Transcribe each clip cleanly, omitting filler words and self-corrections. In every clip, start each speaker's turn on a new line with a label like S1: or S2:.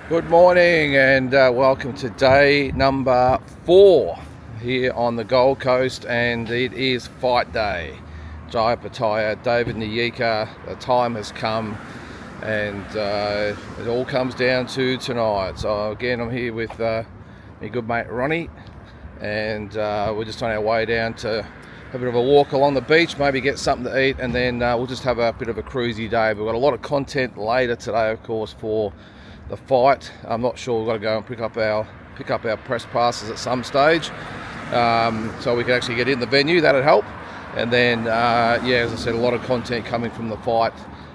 S1: Good morning and welcome to day number 4 here on the Gold Coast, and it is fight day. OPETAIA, David NYIKA, the time has come, and it all comes down to tonight. So again, I'm here with my good mate Ronnie, and we're just on our way down to have a bit of a walk along the beach, maybe get something to eat, and then we'll just have a bit of a cruisy day. We've got a lot of content later today, of course, for the fight. I'm not sure, we've got to go and pick up our press passes at some stage, so we can actually get in the venue. That'd help. And then as I said, a lot of content coming from the fight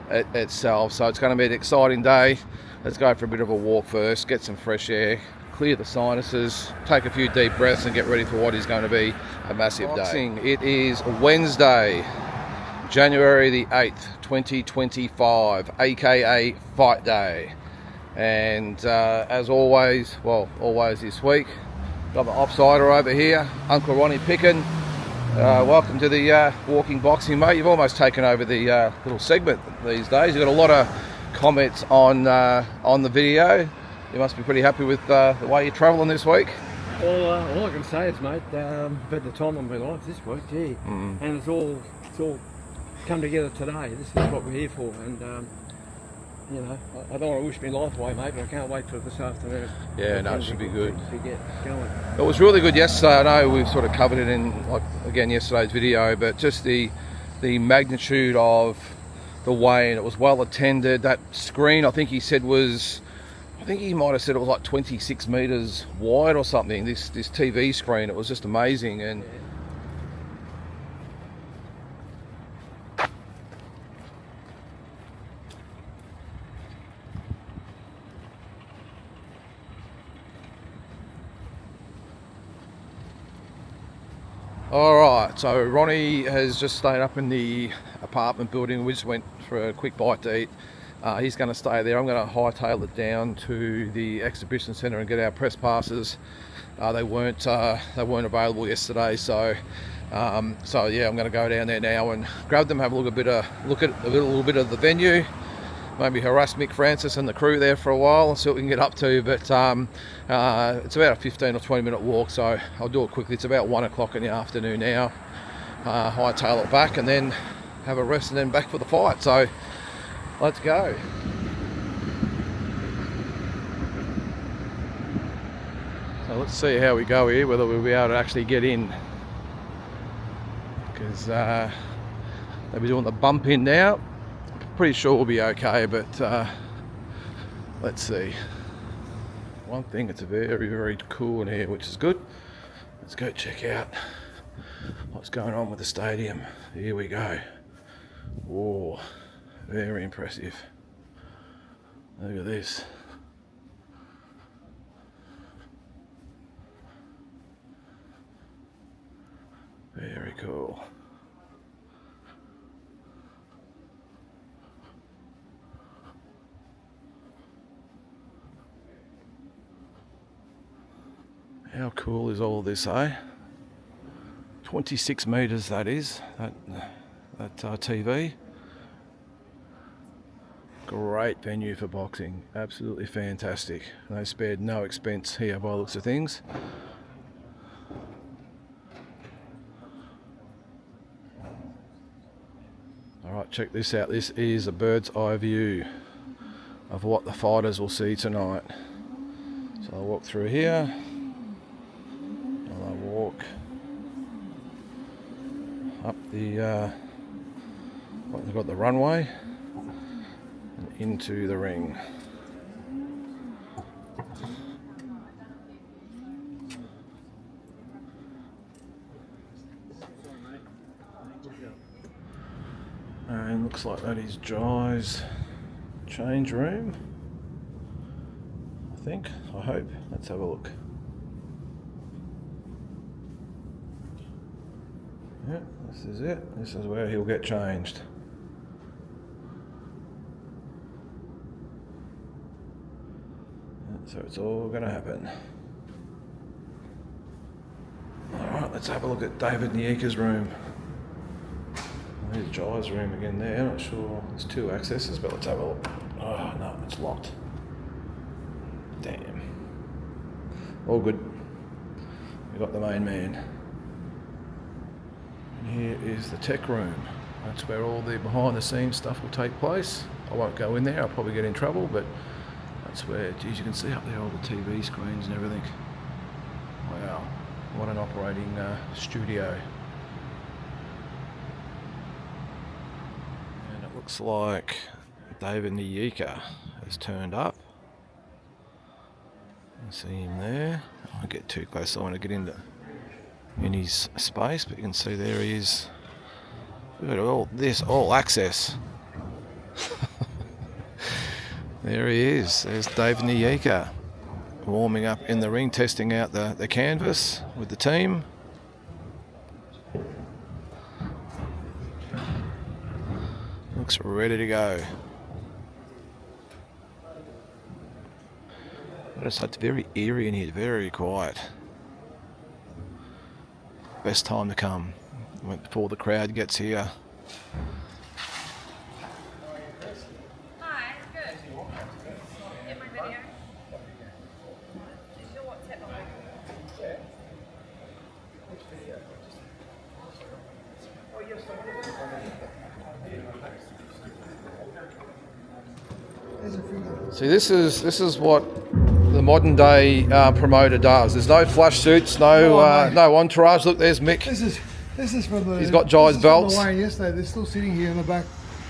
S1: itself, so it's going to be an exciting day. Let's go for a bit of a walk first, get some fresh air, clear the sinuses, take a few deep breaths, and get ready for what is going to be a massive day. It is Wednesday, January the 8th, 2025, aka Fight Day. And as always, always this week, got my offsider over here, Uncle Ronnie Pickin. Welcome to the Walking Boxing, mate. You've almost taken over the little segment these days. You've got a lot of comments on the video. You must be pretty happy with the way you're travelling this week.
S2: Well, all I can say is, mate, I've had the time of my life this week, and it's all come together today. This is what we're here for, and I don't want to wish my life away, mate, but I can't wait for this afternoon.
S1: Yeah, no, it should be good.
S2: To get going.
S1: It was really good yesterday. I know we've sort of covered it in, yesterday's video, but just the magnitude of the weigh-in. It was well attended. That screen, I think he might have said it was like 26 metres wide or something, this TV screen. It was just amazing. And alright, so Ronnie has just stayed up in the apartment building. We just went for a quick bite to eat. He's going to stay there. I'm going to hightail it down to the exhibition centre and get our press passes. They weren't available yesterday, so I'm going to go down there now and grab them, have a look at a little bit of the venue, maybe harass Mick Francis and the crew there for a while and see what we can get up to. But it's about a 15 or 20 minute walk, so I'll do it quickly. It's about 1 o'clock in the afternoon now. Hightail it back and then have a rest and then back for the fight. So let's go. So let's see how we go here, whether we'll be able to actually get in, because they'll be doing the bump in now. Pretty sure we'll be okay, but let's see. One thing, it's very, very cool in here, which is good. Let's go check out what's going on with the stadium. Here we go. Whoa, very impressive. Look at this. Very cool. How cool is all this, eh? 26 metres that is, that TV. Great venue for boxing, absolutely fantastic. They spared no expense here by the looks of things. Alright, check this out. This is a bird's eye view of what the fighters will see tonight. So I'll walk through here. I'll walk up the they've got the runway and into the ring. And looks like that is Jai's change room, I hope. Let's have a look. Yeah, this is it. This is where he'll get changed. So it's all going to happen. Alright, let's have a look at David NYIKA's room. There's Jai's room again there. Not sure, there's two accesses, but let's have a look. Oh no, it's locked. All good. We've got the main man. And here is the tech room. That's where all the behind the scenes stuff will take place. I won't go in there, I'll probably get in trouble, but that's where, geez, you can see up there all the TV screens and everything. Wow, what an operating studio. And it looks like David NYIKA has turned up. I see him there. I won't get too close, I want to get in his space, but you can see there he is. Look at all access. There he is. There's David NYIKA warming up in the ring, testing out the canvas with the team. Looks ready to go. It's very eerie in here, very quiet. Best time to come before the crowd gets here.
S3: Hi, good. Get my video. Is your WhatsApp on?
S1: See, this is what the modern day promoter does. There's no flush suits, no entourage. Look, there's Mick.
S4: This is from the.
S1: He's got Jai's belts.
S4: From the yesterday. They're still sitting here in the back.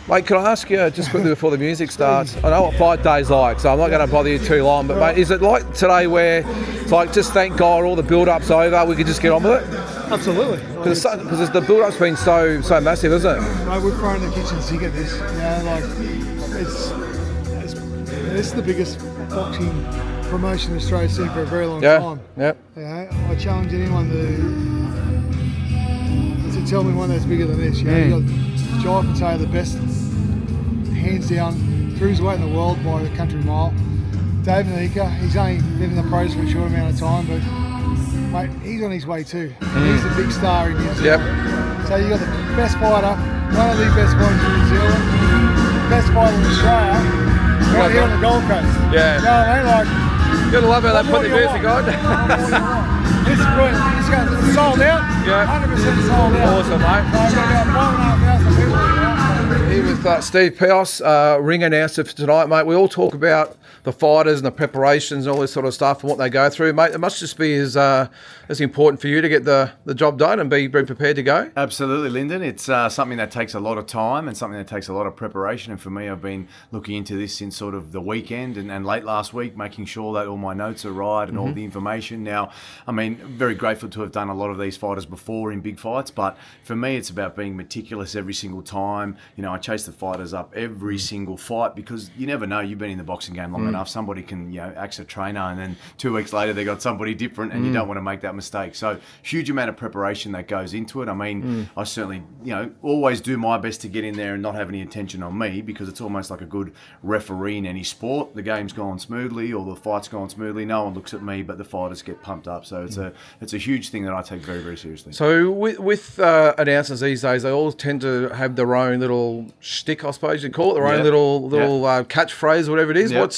S1: Mate, can I ask you just quickly before the music starts? I know what fight day's like, so I'm not going to bother you too long. But mate, is it like today where it's like just thank God all the build-up's over, we could just get on with it?
S4: Absolutely.
S1: Because the build-up's been so massive, isn't it?
S4: Mate, we've thrown the kitchen sink at this. You know, like this is the biggest boxing promotion Australia's seen for a very long time.
S1: Yeah.
S4: You know, I challenge anyone to tell me one that's bigger than this. You know, you got Jai OPETAIA, the best, hands down, cruiserweight in the world by a country mile. David NYIKA, he's only been in the pros for a short amount of time, but mate, he's on his way too. He's the big star in New Zealand.
S1: Yep.
S4: So you got the best fighter, one of the best fighters in New Zealand, best fighter in Australia, right here on the Gold Coast.
S1: Yeah.
S4: You know what I mean? Like,
S1: You gotta love how they put the music on.
S4: this is brilliant. This guy's sold out.
S1: Yeah.
S4: 100% sold out.
S1: Awesome, mate.
S4: So we've got about 5,500 people here.
S1: Here with Steve Pios, ring announcer for tonight, mate. We all talk about the fighters and the preparations and all this sort of stuff and what they go through, mate. It must just be as important for you to get the job done and be prepared to go.
S5: Absolutely, Lyndon. It's something that takes a lot of time and something that takes a lot of preparation. And for me, I've been looking into this since sort of the weekend and late last week, making sure that all my notes are right and all the information. Now, I mean, very grateful to have done a lot of these fighters before in big fights, but for me, it's about being meticulous every single time. You know, I chase the fighters up every single fight because you never know. You've been in the boxing game long enough. Somebody can, axe a trainer and then 2 weeks later they got somebody different and you don't want to make that mistake. So huge amount of preparation that goes into it. I mean, I certainly, always do my best to get in there and not have any attention on me because it's almost like a good referee in any sport. The game's gone smoothly or the fight's gone smoothly. No one looks at me, but the fighters get pumped up. So it's a huge thing that I take very, very seriously.
S1: So with announcers these days, they all tend to have their own little shtick, I suppose you'd call it, their own little catchphrase, whatever it is.
S5: Yep.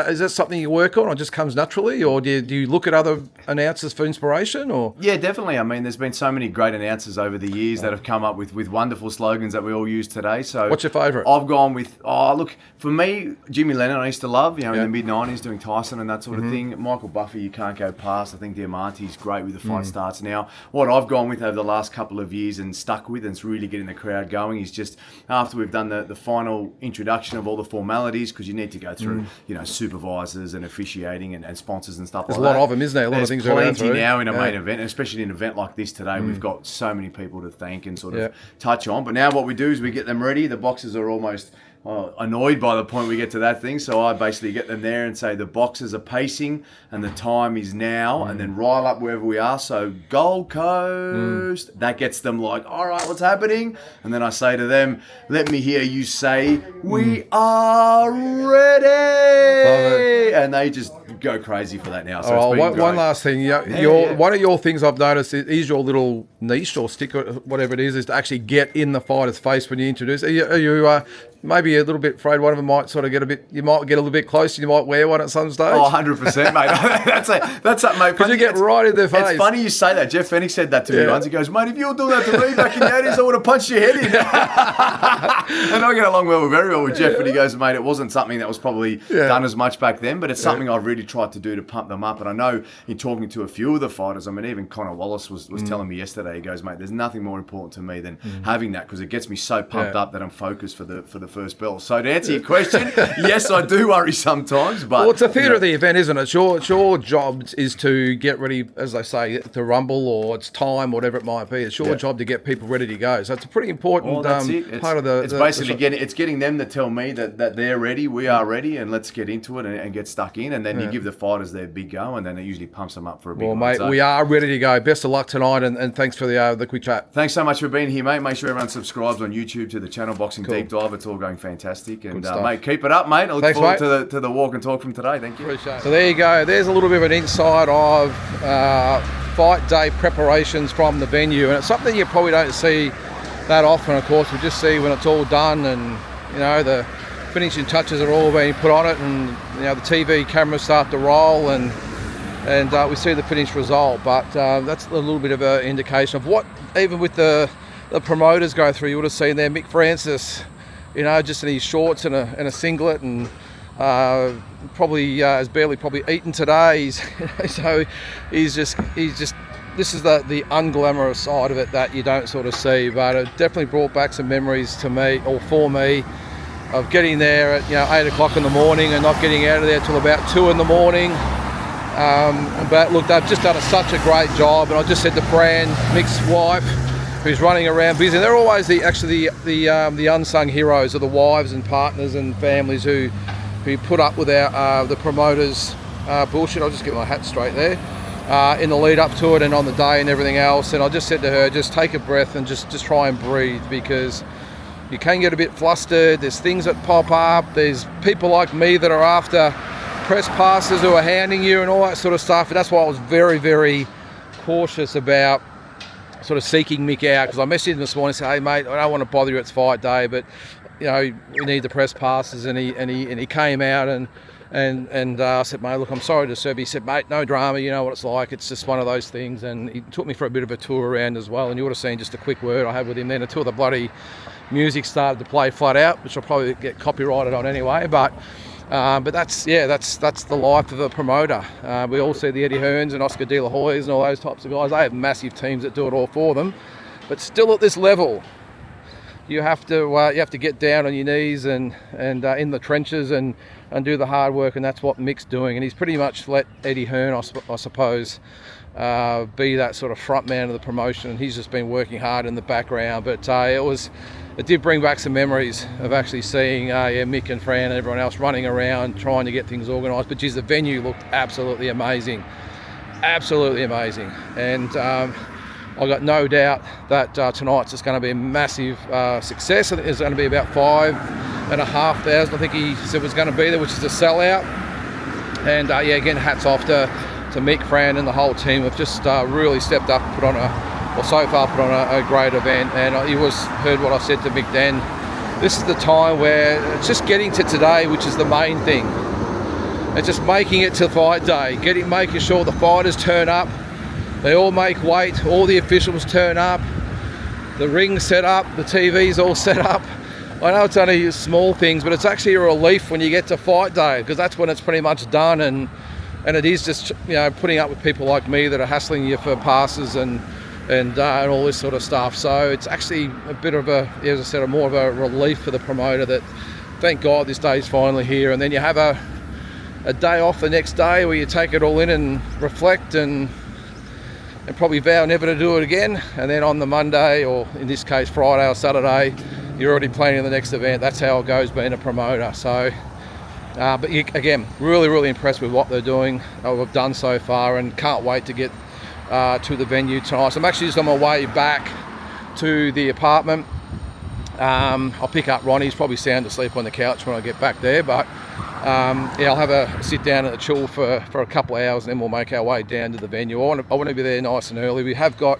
S1: Is that something you work on or just comes naturally, or do you look at other announcers for inspiration? Or
S5: Yeah, definitely. I mean, there's been so many great announcers over the years that have come up with wonderful slogans that we all use today. So
S1: what's your favourite?
S5: I've gone with, for me, Jimmy Lennon I used to love, in the mid-90s doing Tyson and that sort of thing. Michael Buffy, you can't go past. I think Diamante's great with the fight starts now. What I've gone with over the last couple of years and stuck with, and it's really getting the crowd going, is just after we've done the final introduction of all the formalities, because you need to go through, supervisors and officiating and sponsors and stuff
S1: There's
S5: like that.
S1: a lot of them, isn't there? A lot of things
S5: There's
S1: around
S5: plenty now in a main event, and especially in an event like this today. We've got so many people to thank and sort of touch on. But now what we do is we get them ready. The boxers are almost annoyed by the point we get to that thing. So I basically get them there and say the boxers are pacing and the time is now, and then rile up wherever we are. So Gold Coast, that gets them like, all right, what's happening? And then I say to them, let me hear you say, we are ready. And they just go crazy for that now. So it's been great.
S1: One last thing. One of your things I've noticed is your little niche or stick or whatever it is to actually get in the fighter's face when you introduce. Are you maybe a little bit afraid one of them might sort of you might get a little bit close, you might wear one at some stage?
S5: Oh, 100%, mate. that's mate.
S1: Because you get right in their face.
S5: It's funny you say that. Jeff Fennick said that to me once. He goes, mate, if you were doing that to me back in the 80s, I would have punched your head in. And I get along very well with Jeff, but he goes, mate, it wasn't something that was probably done as much back then, but it's something I've really tried to do to pump them up. And I know in talking to a few of the fighters, I mean, even Connor Wallace was telling me yesterday, he goes, mate, there's nothing more important to me than having that, because it gets me so pumped up that I'm focused for the first bell. So to answer your question, yes, I do worry sometimes, but...
S1: Well, it's a theatre of the event, isn't it? Your job is to get ready, as they say, to rumble, or it's time, whatever it might be. It's your job to get people ready to go. So it's a pretty important part of the...
S5: It's basically getting them to tell me that they're ready, we are ready, and let's get into it and get stuck in. And then you give the fighters their big go, and then it usually pumps them up for a big one.
S1: Well, mate, we are ready to go. Best of luck tonight, and thanks for the quick chat.
S5: Thanks so much for being here, mate. Make sure everyone subscribes on YouTube to the channel, Boxing Deep Dive. It's all going fantastic. And mate, keep it up, mate. I look forward to the walk and talk from today. Thank you.
S1: Appreciate it. So there you go. There's a little bit of an insight of fight day preparations from the venue, and it's something you probably don't see that often. Of course, we just see when it's all done, and the finishing touches are all being put on it, and the TV cameras start to roll, and we see the finished result. But that's a little bit of an indication of what, even with the promoters go through. You would have seen there Mick Francis, just in his shorts and a singlet, and probably has barely eaten today. So he's just this is the unglamorous side of it that you don't sort of see. But it definitely brought back some memories to me, or for me, of getting there at 8 o'clock in the morning and not getting out of there till about 2 in the morning. But look, they've just done such a great job, and I just said to Fran, Mick's wife, who's running around busy. They're always the unsung heroes of the wives and partners and families who put up with the promoters' bullshit. I'll just get my hat straight there. In the lead up to it and on the day and everything else. And I just said to her, just take a breath and just try and breathe, because you can get a bit flustered. There's things that pop up. There's people like me that are after press passes who are hounding you and all that sort of stuff. And that's why I was very, very cautious about sort of seeking Mick out, because I messaged him this morning and said, hey mate, I don't want to bother you, it's fight day, but we need the press passes. And he came out and I said, mate, look, I'm sorry to disturb you. He said, mate, no drama, you know what it's like, it's just one of those things. And he took me for a bit of a tour around as well, and you would have seen just a quick word I had with him then until the bloody music started to play flat out, which I'll probably get copyrighted on anyway. But that's the life of a promoter. We all see the Eddie Hearns and Oscar De La Hoyas and all those types of guys. They have massive teams that do it all for them, but still at this level, you have to get down on your knees and in the trenches and do the hard work, and that's what Mick's doing. And he's pretty much let Eddie Hearn, I suppose, be that sort of front man of the promotion, and he's just been working hard in the background. But it did bring back some memories of actually seeing Mick and Fran and everyone else running around trying to get things organised. But geez, the venue looked absolutely amazing, and I've got no doubt that tonight's just going to be a massive success. I think there's going to be about 5,500, I think he said was going to be there, which is a sellout. And again, hats off to Mick, Fran and the whole team have just really stepped up and put on a great event. And you heard what I said to Mick then. This is the time where it's just getting to today, which is the main thing. It's just making it to fight day, making sure the fighters turn up. They all make weight, all the officials turn up, the ring's set up, the TV's all set up. I know it's only small things, but it's actually a relief when you get to fight day, because that's when it's pretty much done, and it is just putting up with people like me that are hassling you for passes and all this sort of stuff. So it's actually a bit of as I said, more of a relief for the promoter that, thank God, this day's finally here. And then you have a day off the next day where you take it all in and reflect and probably vow never to do it again. And then on the Monday, or in this case Friday or Saturday, you're already planning the next event. That's how it goes being a promoter. So, but again, really, really impressed with what they're doing, what we've done so far, and can't wait to get to the venue tonight. So I'm actually just on my way back to the apartment. I'll pick up Ronnie. He's probably sound asleep on the couch when I get back there, but I'll have a sit down and a chill for a couple of hours, and then we'll make our way down to the venue. I want to be there nice and early. We have got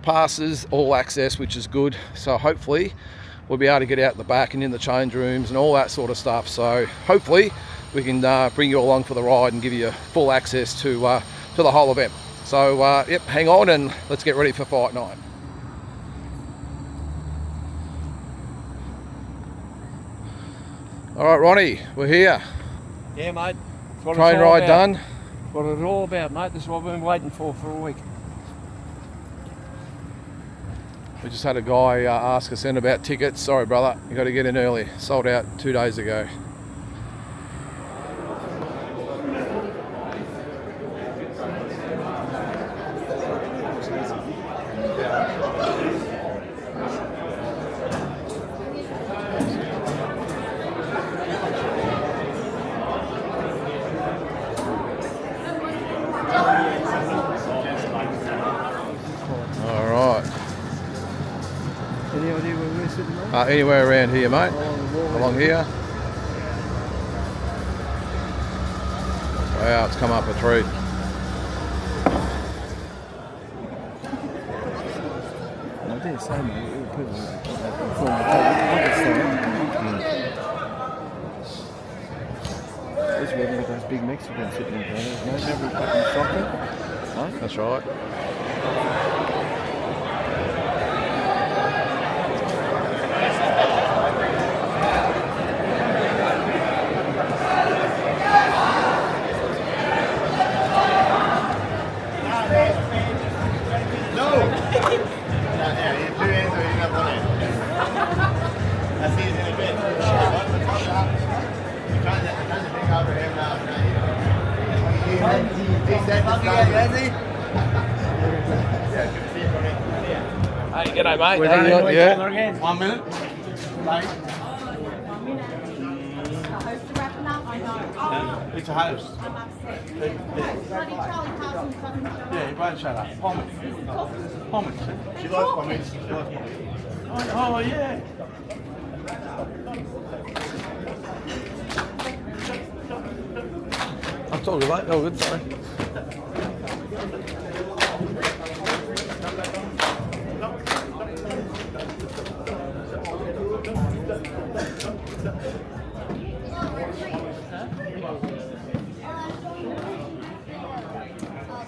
S1: passes, all access, which is good. So hopefully we'll be able to get out the back and in the change rooms and all that sort of stuff. So hopefully we can bring you along for the ride and give you full access to the whole event. So yep, hang on and let's get ready for fight night. All right, Ronnie, we're here.
S2: Yeah, mate. That's what
S1: Train
S2: it's all
S1: ride
S2: about.
S1: done.
S2: That's what it's all about, mate. This is what we've been waiting for a week.
S1: We just had a guy ask us in about tickets. Sorry, brother, you got to get in early. Sold out 2 days ago. All right.
S2: Any idea where we're sitting, mate?
S1: Anywhere around here, mate?
S2: Along the wall.
S1: Along here. Wow, it's come up a tree.
S2: I dare say, mate, all people form a total. This is where those big Mexicans sitting in there. There's no every fucking soccer. Right?
S1: That's right. Hey, g'day, mate. How you doing? Yeah.
S6: 1 minute. It's a host. Yeah, you won't shut up. Pommes. Pommes. She likes pommes. Oh, yeah.
S1: I'm talking, mate. Oh, good, sorry.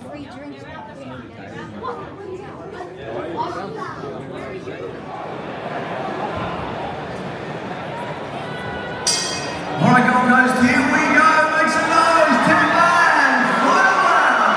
S3: Free drinks.
S7: All right, Gold Coast, here we go. Make some noise. Ticket man, final round one.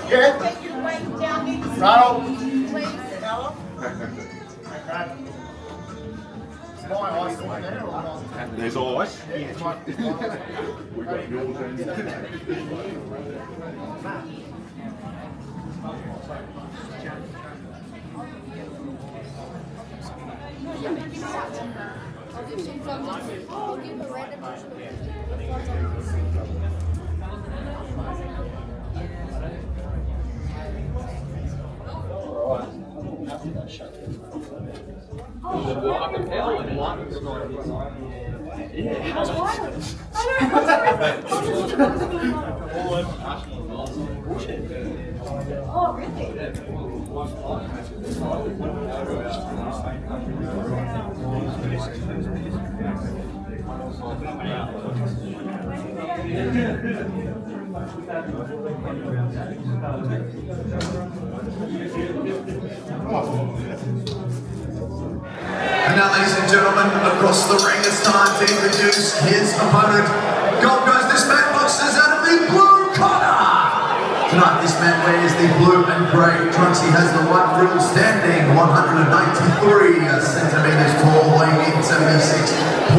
S3: Take your weight down into the please.
S6: There's always.
S8: I'll give some thumbs up. I'll give a random person
S3: Oh, really?
S7: And now, ladies and gentlemen, across the ring, it's time to introduce his opponent. Gold Coast, this man boxes out of the blue corner. Tonight, this man wears the blue and grey trunks. He has the white frill standing 193 centimetres tall, weighing in 76.0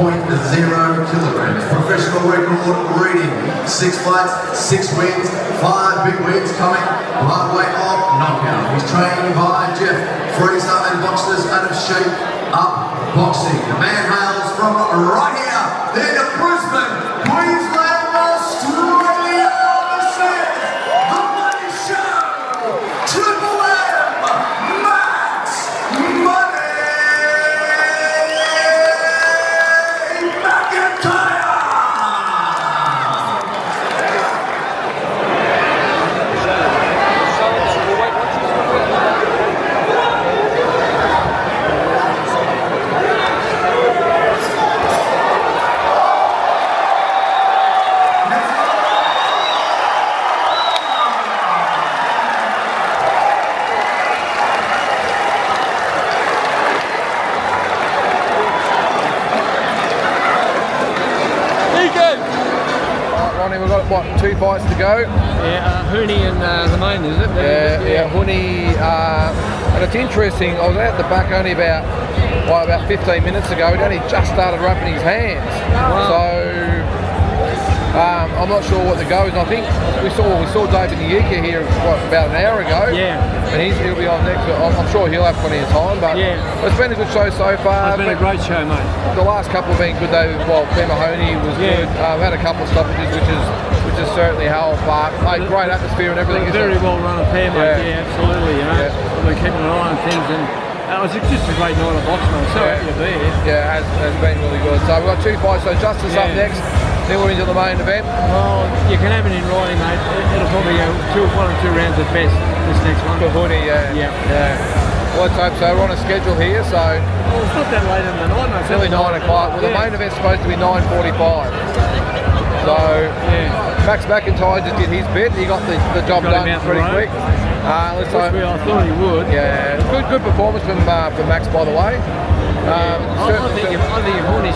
S7: kilograms. Professional record reading 6 fights, 6 wins, 5 big wins coming right way off knockout. He's trained by Jeff Fraser and boxers out of Shape Up Boxing. The man hails from right here in Brisbane, Queensland, Australia. This is the Money Show, Triple M, Max Money McIntyre.
S1: Ronnie, we've got what, 2 fights to go?
S2: Yeah, Hooney and the main, is it?
S1: Yeah, Hooney. And it's interesting, I was out the back only about 15 minutes ago. He'd only just started wrapping his hands.
S2: Wow.
S1: So I'm not sure what the go is. I think we saw David NYIKA here about an hour ago.
S2: Yeah.
S1: And he'll be on next. I'm sure he'll have plenty of time. But
S2: yeah,
S1: it's been a good show so far.
S2: It's been a great show, mate.
S1: The last couple have been good though. Well, Ben Mahoney was good. Had a couple of stoppages, which has certainly helped. But great atmosphere and everything.
S2: Very well run affair, mate. Yeah, absolutely. You know, we're keeping an eye on things, and it was just a great night of boxing. I'm so happy to be here.
S1: Yeah, it has been really good. So we've got 2 fights. So Justice up next. Then we're into the main event.
S2: Well, you can have it in writing, mate. It'll probably go 1 or 2 rounds at best. This next one.
S1: For Hoodie, yeah. Well, let's hope so. We're on a schedule here, so.
S2: Well, it's not that late in the night, mate.
S1: It's nearly 9 o'clock. Well, the main event's supposed to be 9:45. So Max McIntyre just did his bit. He got the job done pretty quick. Let's hope.
S2: I thought he would.
S1: Yeah, good performance from Max, by the way.
S2: I think if Hooney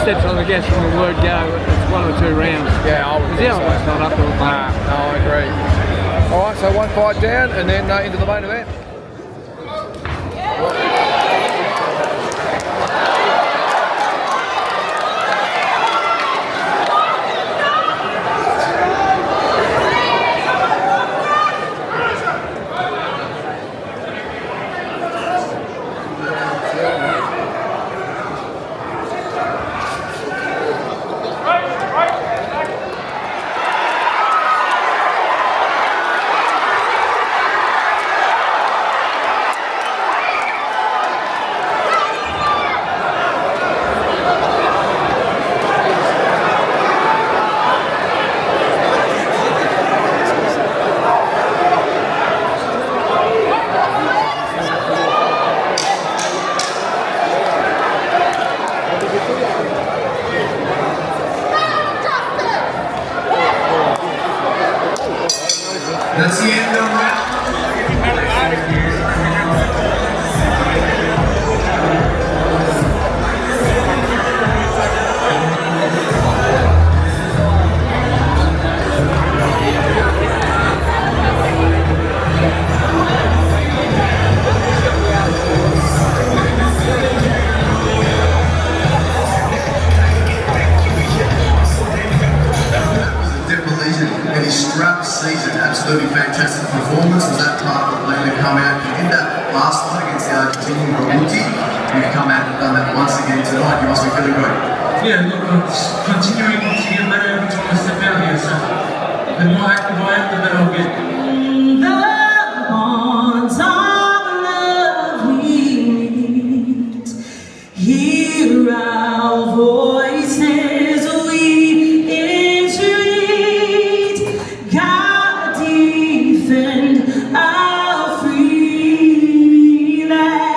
S2: steps on the gas from the word go, it's 1 or 2 rounds.
S1: Yeah, I would think so.
S2: It's not up to it.
S1: No, I agree. All right, so 1 fight down, and then into the main event.
S7: That's the end of round. in his scrap season. Absolutely fantastic performance. Was that part of the plan to come out? You did that last night against the Argentinian Robuti. You've come out and done that once again tonight. You must be feeling good.
S9: Yeah, look, I'm continuing to get better every time I step out here, so the more active I am, the better I'll get. The bonds of love we meet, hear our voices we entreat, God defend our free land.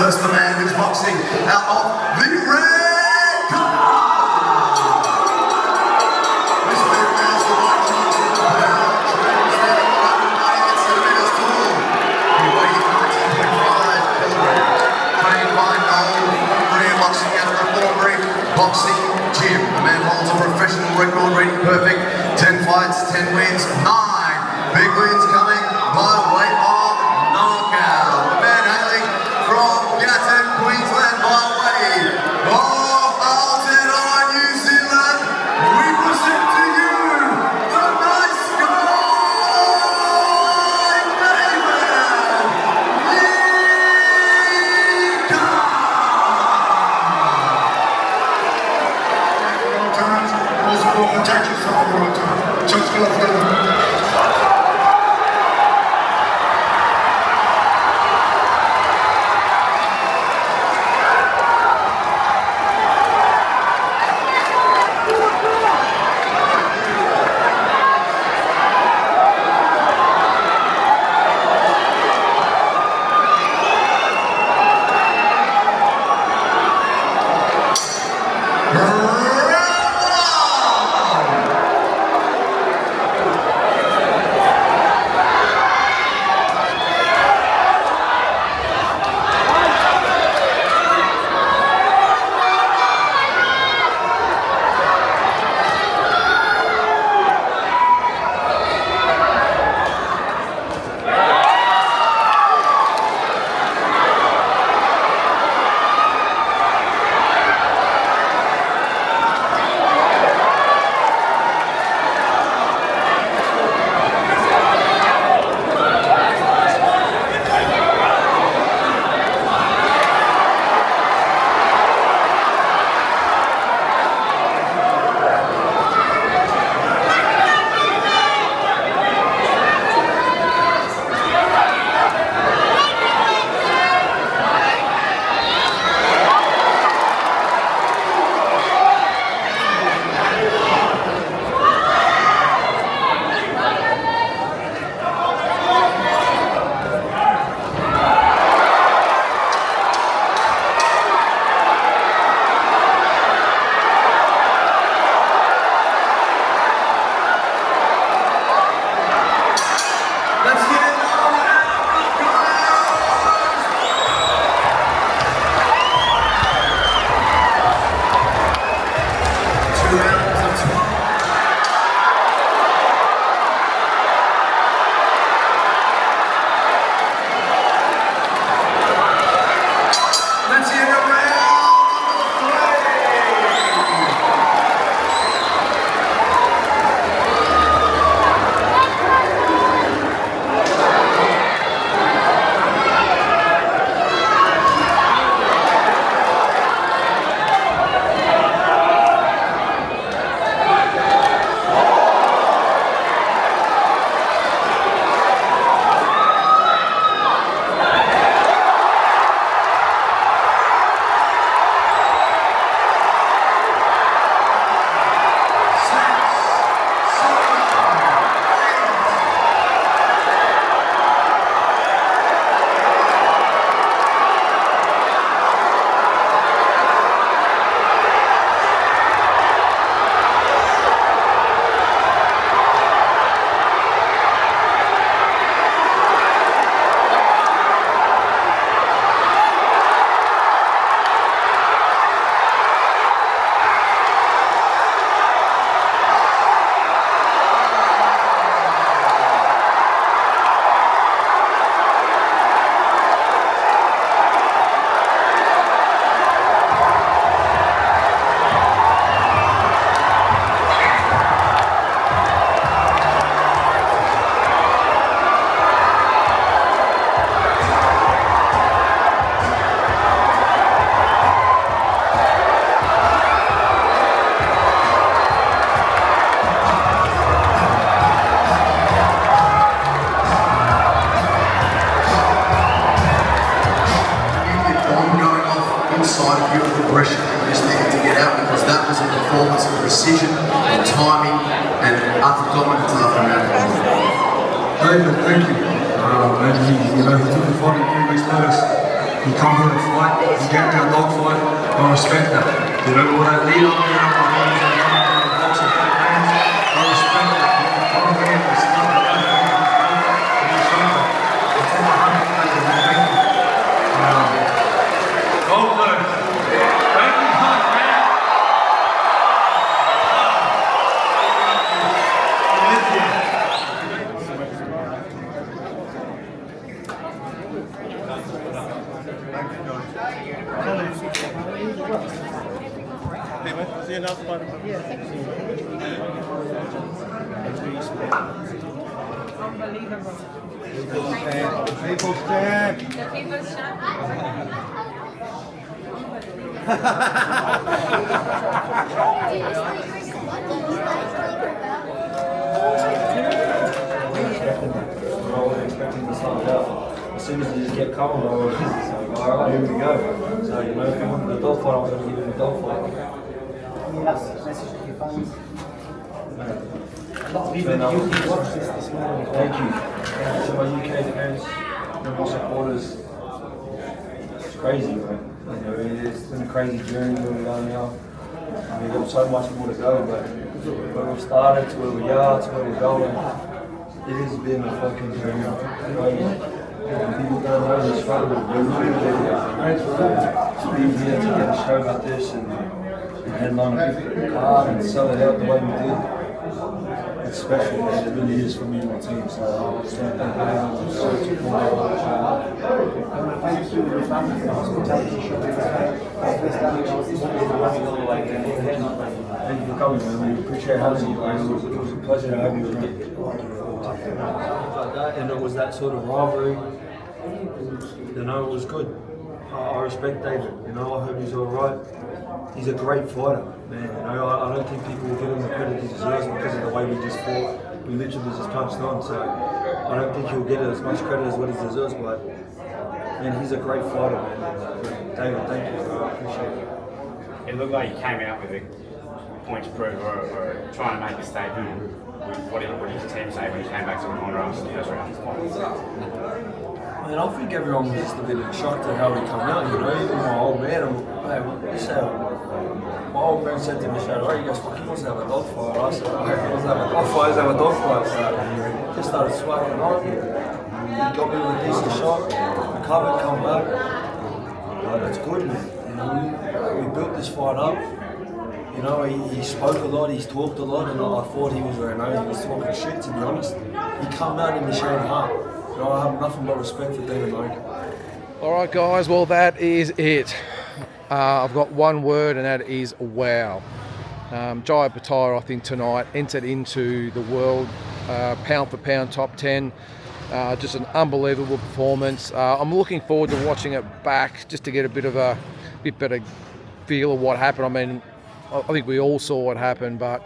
S7: First, the man who's boxing out of the red corner. This man wears the white trunks with the barrel trim, standing 198 centimeters tall. He weighs 19.5 kilograms. Trained by Noel, Korean boxing out of the Thornbury Boxing Gym. The man holds a professional record, reading perfect. 10 fights, 10 wins, 9 big wins coming by way of knockout. The man hailing from Gatton, Queensland by way of Aotearoa, New Zealand. We present to you the nice guy, David NYIKA.
S10: Protect yourself all the time. Just go for
S7: precision and timing and utter dominance after round one.
S10: David, thank you. He took the fight at 3 weeks' notice. He come here to fight, he gave me a dog fight, I respect that. You know, when I lead up here, I'm going to come out in the box and play games, I respect that. When I come here, it's not like that. I respect that. I take my hand and thank you. Gold Coast. Thank you much, man.
S6: See you next one. People stand.
S11: As soon as he just kept coming, I was like, alright, here we go. So, you know, if he wanted the dog fight, I'm going to give him the dog fight.
S12: Any last message to your fans? A lot of people in the UK watched this morning.
S11: Thank you. To my UK fans and my supporters. It's crazy, man. You know, it's been a crazy journey where we are now. We've got so much more to go, but where we started to where we are to where we're going, it has been a fucking journey. People don't know the struggle. We're really to be here to get a show like this and headline a card and sell it out the way we did. It's special, man. It really is for me and my team. So I just want to thank everyone for so supporting.
S12: Thank you to your family for hospitality, showing
S11: Thank you for coming, man. We appreciate having you. It was a pleasure to have you with me. Like that, and it was that sort of rivalry. You know, it was good. I respect David. You know, I hope he's all right. He's a great fighter, man. You know, I don't think people will give him the credit he deserves because of the way we just fought. We literally just punched on, so I don't think he'll get as much credit as what he deserves. But man, he's a great fighter, man. David, thank you. I appreciate it.
S13: It looked like he came out with a point to prove or trying to make a statement. What did his team say when he came back to the corner after the first round?
S11: I mean, I think everyone was just a bit shocked at how we come out, you know, even my old man, my old man said to me straight away, he goes, fuck, he wants to have a dog fight. I said, okay, he wants to have a dog fight, let's have a dog fight. So just started swagging on, he got me with a decent shot, recovered, come back. It's good, man. You know, we built this fight up. You know, he spoke a lot, he's talked a lot, and I thought he was talking shit, to be honest. He come out in the shade heart. You know, I have nothing but respect for David NYIKA.
S1: All right, guys, well, that is it. I've got one word, and that is wow. Jai OPETAIA, I think, tonight entered into the world pound for pound top 10. Just an unbelievable performance. I'm looking forward to watching it back just to get a bit better feel of what happened. I mean, I think we all saw what happened, but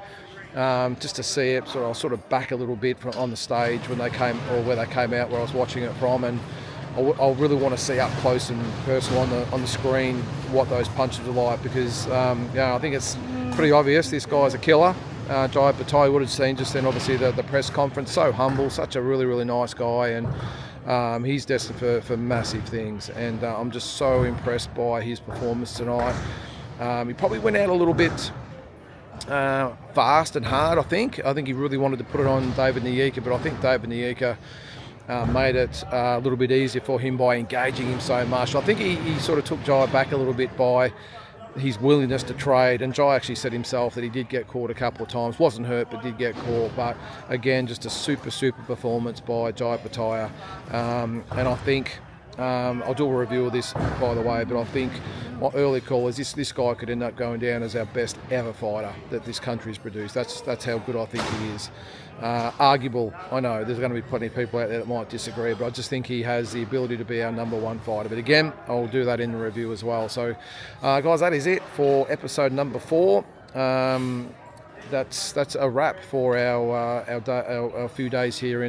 S1: just to see it sort of back a little bit from on the stage when they came, or where they came out, where I was watching it from, and I really want to see up close and personal on the screen what those punches are like, because I think it's pretty obvious this guy's a killer. Jai OPETAIA, would have seen just then, obviously the press conference, so humble, such a really, really nice guy, and he's destined for massive things, and I'm just so impressed by his performance tonight. He probably went out a little bit fast and hard, I think. I think he really wanted to put it on David NYIKA, but I think David NYIKA made it a little bit easier for him by engaging him so much. I think he sort of took Jai back a little bit by his willingness to trade, and Jai actually said himself that he did get caught a couple of times, wasn't hurt but did get caught, but again, just a super performance by Jai OPETAIA, and I think I'll do a review of this, by the way, but I think my early call is this guy could end up going down as our best ever fighter that this country's produced. That's how good I think he is. Arguable, I know there's going to be plenty of people out there that might disagree, but I just think he has the ability to be our #1 fighter. But again, I'll do that in the review as well. So guys, that is it for episode number 4. That's a wrap for our few days here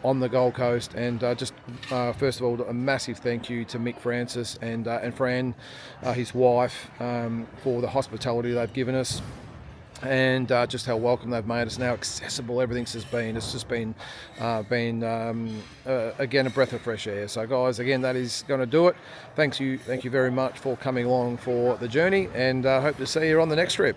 S1: on the Gold Coast, and first of all, a massive thank you to Mick Francis and Fran, his wife, for the hospitality they've given us. and just how welcome they've made us, and how accessible everything's has been. It's just been again a breath of fresh air. So guys, again, that is going to do it. Thank you very much for coming along for the journey, and hope to see you on the next trip.